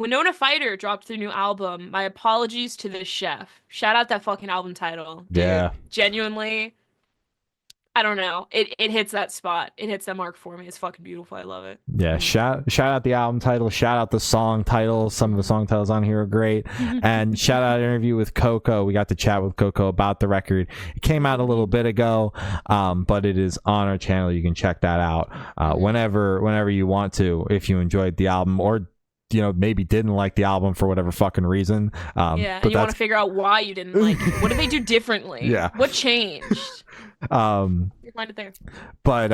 Winona Fighter dropped their new album. My apologies to the chef. Shout out that fucking album title, dude. Yeah. Genuinely, I don't know. It hits that spot. It hits that mark for me. It's fucking beautiful. I love it. Yeah, shout out the album title, shout out the song titles. Some of the song titles on here are great. And shout out an interview with Coco. We got to chat with Coco about the record. It came out a little bit ago, but it is on our channel. You can check that out whenever you want to, if you enjoyed the album, or maybe didn't like the album for whatever fucking reason. Yeah, But and you want that's to figure out why you didn't like it. What did they do differently? yeah. What changed? You find it there. But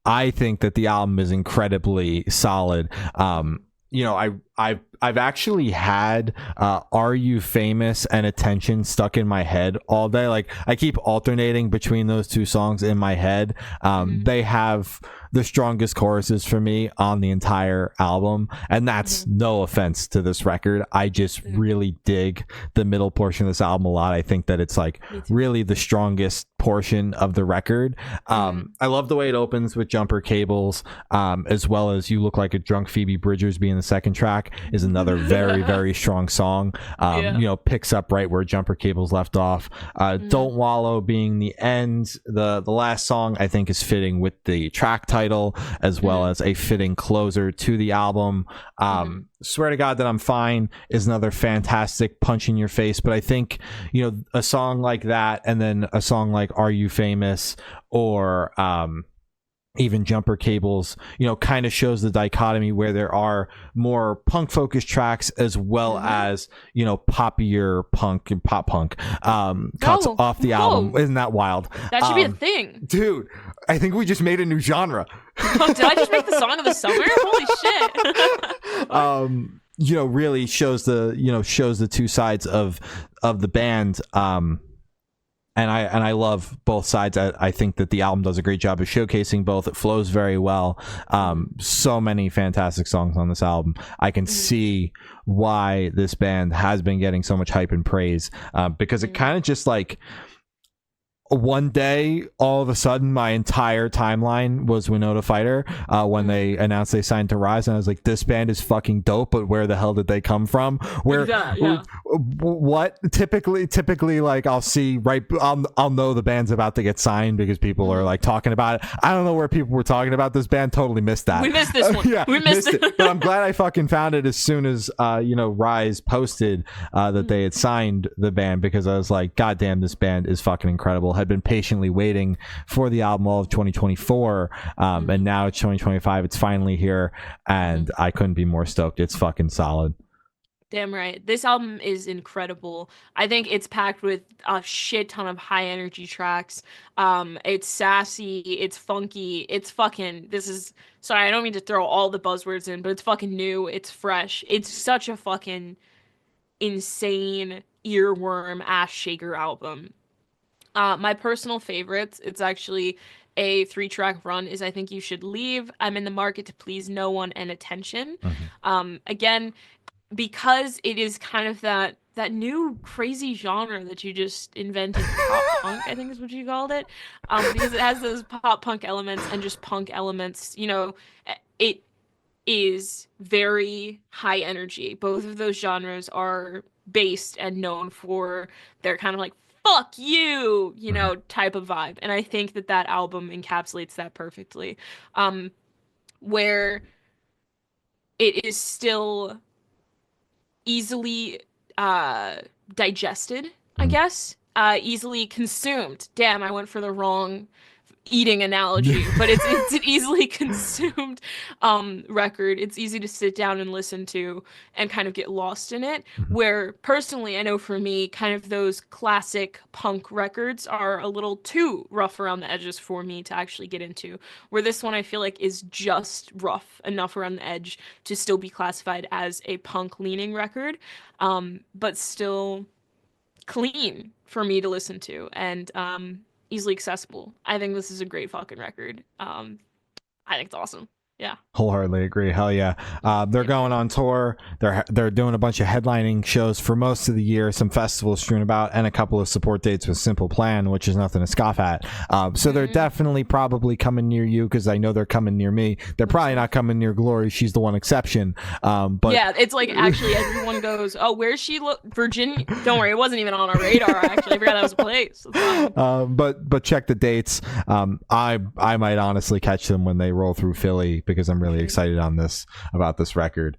I think that the album is incredibly solid. I've actually had "Are You Famous" and "Attention" stuck in my head all day. Like, I keep alternating between those two songs in my head. They have the strongest choruses for me on the entire album, and that's no offense to this record. I just really dig the middle portion of this album a lot. I think that it's like really the strongest portion of the record. I love the way it opens with Jumper Cables, as well as "You Look Like a Drunk Phoebe Bridgers" being the second track is another very, very strong song. Picks up right where Jumper Cables left off. "Don't Wallow" being the end, the last song, I think is fitting with the track title, as well as a fitting closer to the album. "Swear to God That I'm Fine" is another fantastic punch in your face. But I think, a song like that, and then a song like "Are You Famous," or even "Jumper Cables," kind of shows the dichotomy where there are more punk focused tracks, as well as, poppier punk and pop punk cuts off the album. Isn't that wild? That should be a thing. Dude, I think we just made a new genre. Did I just make the song of the summer? Holy shit. Really shows the two sides of the band. And I love both sides. I think that the album does a great job of showcasing both. It flows very well. So many fantastic songs on this album. I can see why this band has been getting so much hype and praise, because it kind of just like, one day, all of a sudden, my entire timeline was Winona Fighter when they announced they signed to Rise, and I was like, "This band is fucking dope." But where the hell did they come from? What? Typically, like, I'll see I'll know the band's about to get signed because people are like talking about it. I don't know where people were talking about this band. Totally missed that. We missed this one. Yeah, we missed it. But I'm glad I fucking found it as soon as Rise posted that they had signed the band, because I was like, "God damn, this band is fucking incredible." Had been patiently waiting for the album all of 2024, and now it's 2025. It's finally here, and I couldn't be more stoked. It's fucking solid. Damn right. This album is incredible. I think it's packed with a shit ton of high energy tracks. It's sassy, it's funky, it's fucking, this is, sorry, I don't mean to throw all the buzzwords in, but it's fucking new, it's fresh. It's such a fucking insane earworm ass shaker album. My personal favorites, it's actually a three-track run, is "I Think You Should Leave," "I'm in the Market to Please No One," and "Attention." Again, because it is kind of that new crazy genre that you just invented, pop punk, I think is what you called it. Because it has those pop punk elements and just punk elements, it is very high energy. Both of those genres are based and known for their kind of like fuck you, type of vibe. And I think that album encapsulates that perfectly. Where it is still easily digested, I guess. Easily consumed. Damn, I went for the wrong eating analogy, but it's an easily consumed record. It's easy to sit down and listen to and kind of get lost in it. Where personally, I know for me, kind of those classic punk records are a little too rough around the edges for me to actually get into. Where this one I feel like is just rough enough around the edge to still be classified as a punk leaning record, but still clean for me to listen to, and easily accessible. I think this is a great fucking record. I think it's awesome. Yeah. Wholeheartedly agree. Hell yeah. They're going on tour. They're doing a bunch of headlining shows for most of the year, some festivals strewn about, and a couple of support dates with Simple Plan, which is nothing to scoff at. So they're definitely probably coming near you, because I know they're coming near me. They're probably not coming near Glory. She's the one exception. But yeah, it's like actually everyone goes, "Oh, where's she? Virginia." Don't worry, it wasn't even on our radar. Actually, I forgot that was a place. but check the dates. I might honestly catch them when they roll through Philly, because I'm really excited about this record.